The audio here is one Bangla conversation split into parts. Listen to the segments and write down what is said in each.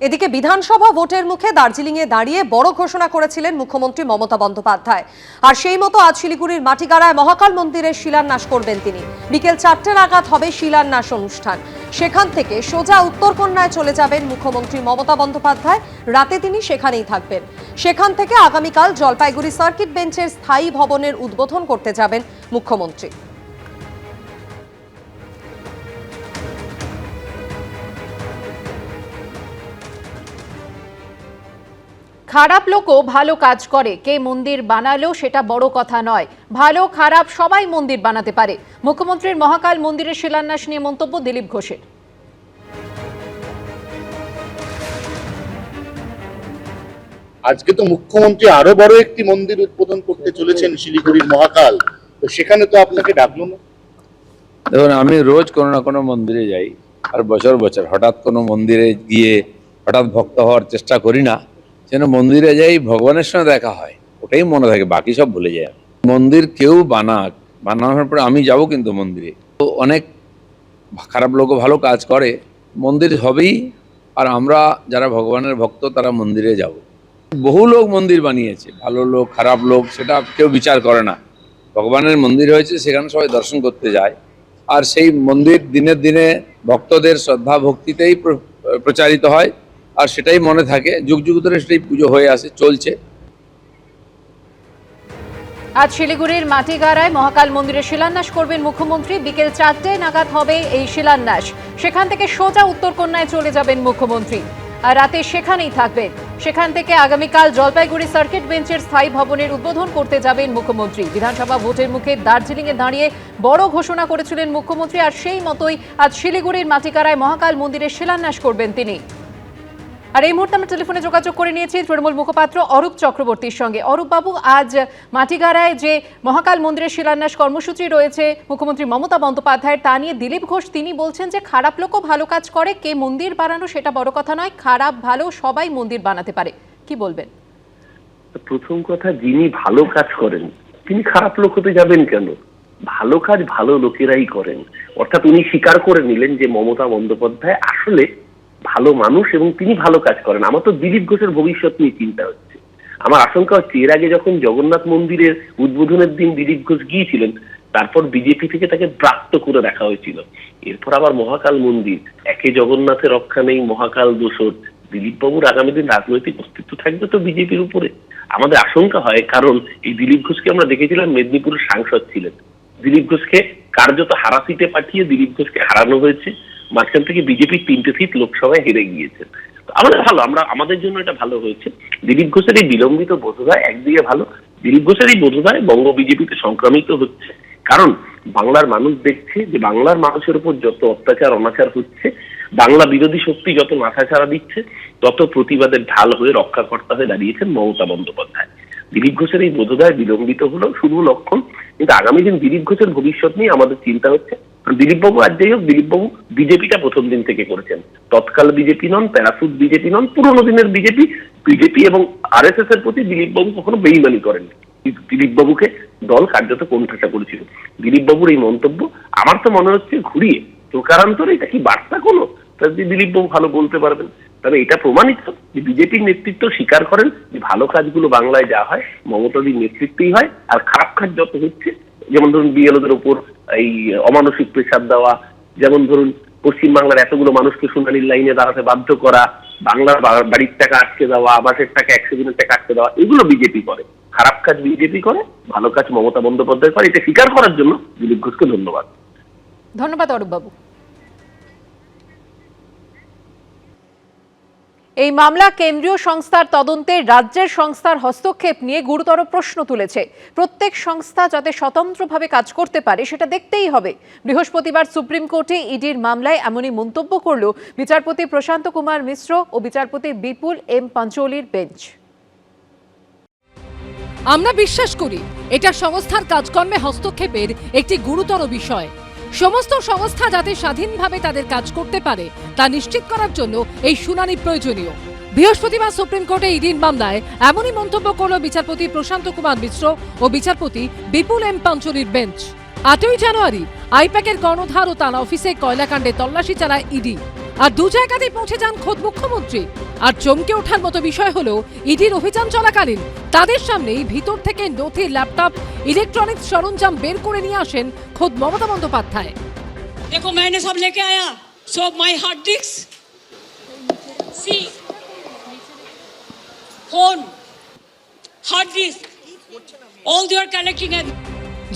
এদিকে বিধানসভা ভোটের মুখে দার্জিলিংয়ে দাঁড়িয়ে বড় ঘোষণা করেছিলেন মুখ্যমন্ত্রী মমতা বন্দ্যোপাধ্যায়। আর সেই মতো আজ শিলিগুড়ির মাটিগাড়ায় মহাকাল মন্দিরের শিলান্যাস করবেন তিনি। বিকেল 4টে নাগাদ হবে শিলান্যাস অনুষ্ঠান। সেখান থেকে সোজা উত্তরকন্যায় চলে যাবেন মুখ্যমন্ত্রী মমতা বন্দ্যোপাধ্যায়। রাতে তিনি সেখানেই থাকবেন। সেখান থেকে আগামীকাল জলপাইগুড়ি সার্কিট বেঞ্চের স্থায়ী ভবনের উদ্বোধন করতে যাবেন মুখ্যমন্ত্রী। খারাপ লোকও ভালো কাজ করে, কে মন্দির বানালো সেটা বড় কথা নয়, ভালো খারাপ সবাই মন্দির বানাতে পারে। মুখ্যমন্ত্রীর মহাকাল মন্দিরের শিলান্যাস নিয়ে মন্তব্য দিলীপ ঘোষের। আজকে তো মুখ্যমন্ত্রী আরো বড় একটি মন্দির উদ্বোধন করতে চলেছেন শিলিগুড়ির মহাকাল, তো সেখানে তো আপনাকে ডাকলো না। দেখুন, আমি রোজ কোনো না কোনো মন্দিরে যাই, আর বছর বছর হঠাৎ কোনো মন্দিরে গিয়ে হঠাৎ ভক্ত হওয়ার চেষ্টা করি না। যেন মন্দিরে যাই, ভগবানের সঙ্গে দেখা হয়, ওটাই মনে থাকে, বাকি সব ভুলে যায়। মন্দির কেউ বানানোর পরে আমি যাব, কিন্তু মন্দিরে তো অনেক খারাপ লোকও ভালো কাজ করে, মন্দির হবেই। আর আমরা যারা ভগবানের ভক্ত তারা মন্দিরে যাব। বহু লোক মন্দির বানিয়েছে, ভালো লোক খারাপ লোক সেটা কেউ বিচার করে না। ভগবানের মন্দির হয়েছে, সেখানে সবাই দর্শন করতে যায়। আর সেই মন্দির দিনে দিনে ভক্তদের শ্রদ্ধা ভক্তিতেই প্রচারিত হয়, আর সেটাই মনে থাকে, যুগ যুগ ধরে সেটাই পুজো হয়ে আসে, চলছে। আজ শিলিগুড়ির মাটিগাড়ায় মহাকাল মন্দিরের শিলান্যাস করবেন মুখ্যমন্ত্রী। বিকেল 4টে নাগাদ হবে এই শিলান্যাস। সেখান থেকে সোজা উত্তরকন্যায় চলে যাবেন মুখ্যমন্ত্রী, আর রাতে সেখানেই থাকবেন। সেখান থেকে আগামীকাল জলপাইগুড়ি সার্কিট বেঞ্চের স্থায়ী ভবনের উদ্বোধন করতে যাবেন মুখ্যমন্ত্রী। বিধানসভা ভোটের মুখে দার্জিলিংয়ে দাঁড়িয়ে বড় ঘোষণা করেছিলেন মুখ্যমন্ত্রী, আর সেই মতোই আজ শিলিগুড়ির মাটিগাড়ায় মহাকাল মন্দিরের শিলান্যাস করবেন তিনি। আর এই মুহূর্তে আমরা টেলিফোনে যোগাযোগ করে নিয়েছি তৃণমূল মুখপাত্র অরূপ চক্রবর্তীর সঙ্গে। অরূপ বাবু, আজ মাটিগাড়ায় যে মহাকাল মন্দিরের শিলান্যাস কর্মসূচি রয়েছে মুখ্যমন্ত্রী মমতা বন্দ্যোপাধ্যায়ের, তা নিয়ে দিলীপ ঘোষ তিনি বলছেন যে খারাপ লোকও ভালো কাজ করে, কে মন্দির বানানো সেটা বড় কথা নয়, খারাপ ভালো সবাই মন্দির বানাতে পারে। কি বলবেন? প্রথম কথা, যিনি ভালো কাজ করেন তিনি খারাপ লোক হতে যাবেন কেন? ভালো কাজ ভালো লোকেরাই করেন। অর্থাৎ উনি স্বীকার করে নিলেন যে মমতা বন্দ্যোপাধ্যায় আসলে ভালো মানুষ এবং তিনি ভালো কাজ করেন। আমার তো দিলীপ ঘোষের ভবিষ্যৎ নিয়ে চিন্তা হচ্ছে। আমার আশঙ্কা হচ্ছে এর আগে যখন জগন্নাথ মন্দিরের উদ্বোধনের দিন দিলীপ ঘোষ গিয়েছিলেন, তারপর বিজেপি থেকে তাকে ব্রাত্য করে রাখা হয়েছিল। এরপর আবার মহাকাল মন্দির, একে জগন্নাথের রক্ষা নেই, মহাকাল দোষর। দিলীপ বাবুর আগামী দিন রাজনৈতিক অস্তিত্ব থাকবে তো বিজেপির উপরে? আমাদের আশঙ্কা হয়, কারণ এই দিলীপ ঘোষকে আমরা দেখেছিলাম মেদিনীপুরের সাংসদ ছিলেন। দিলীপ ঘোষকে কার্যত হারা সিটে পাঠিয়ে দিলীপ ঘোষকে হারানো হয়েছে। মাঝখান থেকে বিজেপির 3টে সিট লোকসভায় হেরে গিয়েছে। আমাদের ভালো, আমাদের জন্য এটা ভালো হয়েছে। দিলীপ ঘোষের এই বিলম্বিত বোধোদয় একদিকে ভালো, দিলীপ ঘোষের এই বোধোদয় বঙ্গ বিজেপিতে সংক্রামিত হচ্ছে। কারণ বাংলার মানুষ দেখছে যে বাংলার মানুষের উপর যত অত্যাচার অনাচার হচ্ছে, বাংলা বিরোধী শক্তি যত মাথাছাড়া দিচ্ছে, তত প্রতিবাদের ঢাল হয়ে রক্ষাকর্তা হয়ে দাঁড়িয়েছেন মমতা বন্দ্যোপাধ্যায়। দিলীপ ঘোষের এই বোধোদয় বিলম্বিত হলেও শুভ লক্ষণ, কিন্তু আগামী দিন দিলীপ ঘোষের ভবিষ্যৎ নিয়ে আমাদের চিন্তা হচ্ছে। দিলীপ বাবু, আর যাই হোক, দিলীপ বাবু বিজেপিটা প্রথম দিন থেকে করেছেন। তৎকাল বিজেপি নন, প্যারাসুট বিজেপি নন, পুরোনো দিনের বিজেপি এবং আরএসএস এর প্রতি দিলীপ বাবু কখনো বেইমানি করেননি। দিলীপ বাবুকে দল কার্যত কোণঠাসা করেছিল। দিলীপ বাবুর এই মন্তব্য আমার তো মনে হচ্ছে ঘুরিয়ে প্রকারান্তরে এটা কি বার্তা কোনো, দিলীপ বাবু ভালো বলতে পারবেন। তবে এটা প্রমাণিত যে বিজেপির নেতৃত্ব স্বীকার করেন যে ভালো কাজগুলো বাংলায় যা হয় মমতাদির নেতৃত্বেই হয়, আর খারাপ কাজ যত হচ্ছে, যেমন ধরুন বিএলওদের উপর এই অমানসিক প্রেসার দেওয়া, যেমন ধরুন পশ্চিমবাংলার এতগুলো মানুষকে শুনানির লাইনে দাঁড়াতে বাধ্য করা, বাংলার বাড়ির টাকা আটকে দেওয়া, আবাসের টাকা 100 দিনের টাকা আটকে দেওয়া, এগুলো বিজেপি করে। খারাপ কাজ বিজেপি করে, ভালো কাজ মমতা বন্দ্যোপাধ্যায় করে। এটা স্বীকার করার জন্য দিলীপ ঘোষকে ধন্যবাদ। ধন্যবাদ অরূপ বাবু। এই মামলা কেন্দ্রীয় সংস্থার তদন্তে রাজ্যের সংস্থার হস্তক্ষেপ নিয়ে গুরুতর প্রশ্ন তুলেছে। প্রত্যেক সংস্থা যাতে স্বতন্ত্রভাবে কাজ করতে পারে সেটা দেখতেই হবে। বৃহস্পতিবার সুপ্রিম কোর্টে ইডির মামলায় এমনই মন্তব্য করল বিচারপতি প্রশান্ত কুমার মিশ্র ও বিচারপতি বিপুল এম পাঞ্চোলির বেঞ্চ। আমরা বিশ্বাস করি এটা সংস্থার কাজকর্মে হস্তক্ষেপের একটি গুরুতর বিষয়। সমস্ত সংস্থা যাতে স্বাধীনভাবে তাদের কাজ করতে পারে তা নিশ্চিত করার জন্য এই শুনানি প্রয়োজনীয়। বৃহস্পতিবার সুপ্রিম কোর্টে ইডির মামলায় এমনই মন্তব্য করল বিচারপতি প্রশান্ত কুমার মিশ্র ও বিচারপতি বিপুল এম পাঞ্চোলির বেঞ্চ। 8ই জানুয়ারি আইপ্যাকের কর্ণধার ও তার অফিসে কয়লাকাণ্ডে তল্লাশি চালায় ইডি। আর দু জায়গাতেই পৌঁছে যান খোদ মুখ্যমন্ত্রী। আর চমকে ওঠার মতো বিষয় হলো ইডির অভিযান চলাকালীন তাদের সামনেই ভিতর থেকে নথি, ল্যাপটপ, ইলেকট্রনিক্স সরঞ্জাম বের করে নিয়ে আসেন খোদ মমতা বন্দ্যোপাধ্যায়। देखो मैंने सब लेके आया, so my hard disks, see, phone, hard disk, all they are collecting and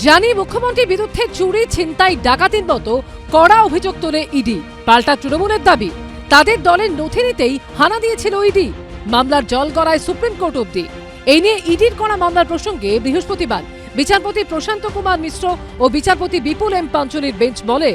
জানি মুখ্যমন্ত্রীর বিরুদ্ধে চুরি, ছিনতাই, ডাকাতির মতো কড়া অভিযোগ তোলে ইডি। পাল্টা তৃণমূলের দাবি তাদের দলের নথি নিতেই হানা দিয়েছিল ইডি। মামলার জল গড়ায় সুপ্রিম কোর্ট অবধি। এই নিয়ে ইডির করা মামলার প্রসঙ্গে বৃহস্পতিবার বিচারপতি প্রশান্ত কুমার মিশ্র ও বিচারপতি বিপুল এম পাঞ্চলির বেঞ্চ বলে,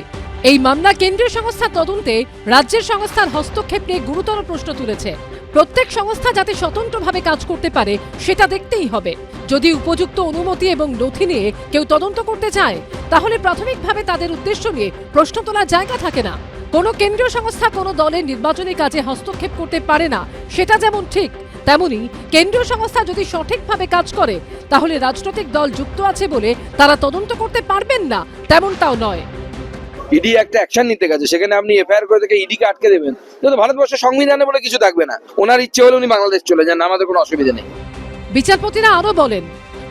এই মামলা কেন্দ্রীয় সংস্থার তদন্তে রাজ্যের সংস্থার হস্তক্ষেপ নিয়ে গুরুতর প্রশ্ন তুলেছে। প্রত্যেক সংস্থা যাতে স্বতন্ত্রভাবে কাজ করতে পারে সেটা দেখতেই হবে। যদি উপযুক্ত অনুমতি এবং নথি নিয়ে কেউ তদন্ত করতে চায় তাহলে প্রাথমিকভাবে তাদের উদ্দেশ্য নিয়ে প্রশ্ন তোলার জায়গা থাকে না। কোনো কেন্দ্রীয় সংস্থা কোনো দলের নির্বাচনী কাজে হস্তক্ষেপ করতে পারে না, সেটা যেমন ঠিক, তেমনি কেন্দ্রীয় সংস্থা যদি সঠিকভাবে কাজ করে তাহলে রাজনৈতিক দল যুক্ত আছে বলে তারা তদন্ত করতে পারবেন না, তেমনটাও নয়। ইডি একটা অ্যাকশন নিতে গেছে, সেখানে আপনি এফআইআর করে থেকে ইডিকে আটকে দেবেন, কিন্তু ভারতবর্ষের সংবিধানে বলে কিছু থাকবে না। ওনার ইচ্ছে হলে উনি বাংলাদেশ চলে যান, আমাদের কোনো অসুবিধা নেই। বিচারপতিরা আরো বলেন,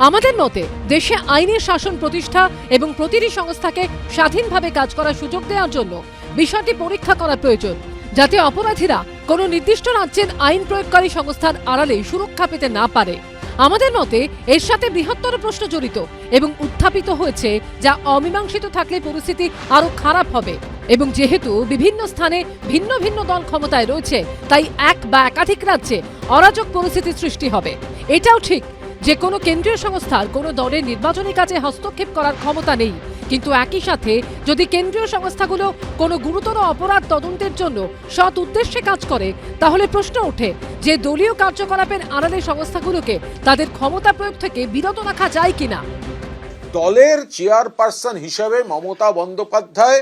আমাদের মতে দেশে আইনের শাসন প্রতিষ্ঠা এবং প্রতিটি সংস্থাকে স্বাধীনভাবে কাজ করার সুযোগ দেওয়ার জন্য বিষয়টি পরীক্ষা করা প্রয়োজন, যাতে অপরাধীরা কোনো নির্দিষ্ট রাজ্যের আইন প্রয়োগকারী সংস্থার আড়ালে সুরক্ষা পেতে না পারে। আমাদের মতে এর সাথে বৃহত্তর প্রশ্ন জড়িত এবং উত্থাপিত হয়েছে, যা অমীমাংসিত থাকলে পরিস্থিতি আরো খারাপ হবে। এবং যেহেতু বিভিন্ন স্থানে ভিন্ন ভিন্ন দল ক্ষমতায় রয়েছে, তাই এক বা একাধিক রাজ্যে অরাজক পরিস্থিতির সৃষ্টি হবে। এটাও ঠিক যে কোনো কেন্দ্রীয় সংস্থার কোনো দলের নির্বাচনী কাজে হস্তক্ষেপ করার ক্ষমতা নেই, কিন্তু একই সাথে যদি কেন্দ্রীয় সংস্থাগুলো কোনো গুরুতর অপরাধ তদন্তের জন্য সৎ উদ্দেশ্যে কাজ করে তাহলে প্রশ্ন ওঠে যে দলীয় কার্যকলাপের আড়ালে সংস্থাগুলোকে তাদের ক্ষমতা প্রয়োগ থেকে বিরত রাখা যায় কিনা। দলের চেয়ারপারসন হিসেবে মমতা বন্দ্যোপাধ্যায়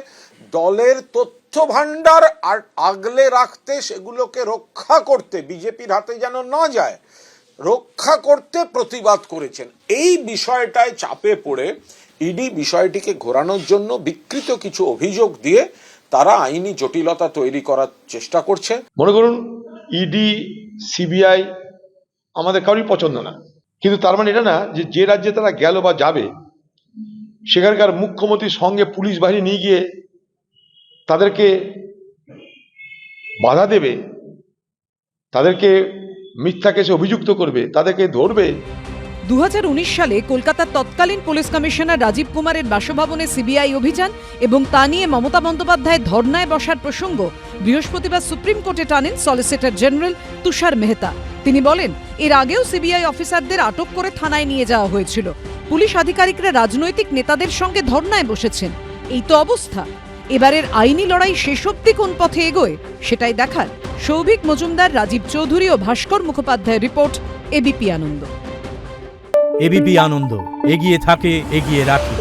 দলের তথ্য ভান্ডার আর আগলে রাখতে, সেগুলোকে রক্ষা করতে, বিজেপির হাতে যেন না যায়, রক্ষা করতে প্রতিবাদ করেছেন। এই বিষয়টায় চাপে পড়ে ইডি বিষয়টিকে ঘোরানোর জন্য বিকৃত কিছু অভিযোগ দিয়ে তারা আইনি জটিলতা তৈরি করার চেষ্টা করছে। মনে করুন ইডি, সিবিআই আমাদের কারোরই পছন্দ না, কিন্তু তার মানে এটা না যে যে রাজ্যে তারা গেল বা যাবে সেখানকার মুখ্যমন্ত্রীর সঙ্গে পুলিশ বাহিনী নিয়ে গিয়ে তাদেরকে বাধা দেবে, তাদেরকে মিথ্যা কেসে অভিযুক্ত করবে, তাদেরকে ধরবে। 2019 সালে কলকাতার তৎকালীন পুলিশ কমিশনার রাজীব কুমারের বাসভবনে সিবিআই অভিযান এবং তা নিয়ে মমতা বন্দ্যোপাধ্যায় ধর্নায় বসার প্রসঙ্গ বৃহস্পতিবার সুপ্রিম কোর্টে টানেন সলিসিটর জেনারেল তুষার মেহতা। তিনি বলেন, এর আগেও সিবিআই অফিসারদের আটক করে থানায় নিয়ে যাওয়া হয়েছিল। পুলিশ আধিকারিকরা রাজনৈতিক নেতাদের সঙ্গে ধর্নায় বসেছেন। এই তো অবস্থা। এবারের আইনি লড়াই শেষ অবধি কোন পথে এগোয় সেটাই দেখার। সৌভিক মজুমদার, রাজীব চৌধুরী ও ভাস্কর মুখোপাধ্যায়ের রিপোর্ট, এবিপি আনন্দ। এবিপি আনন্দ, এগিয়ে থাকে, এগিয়ে রাখে।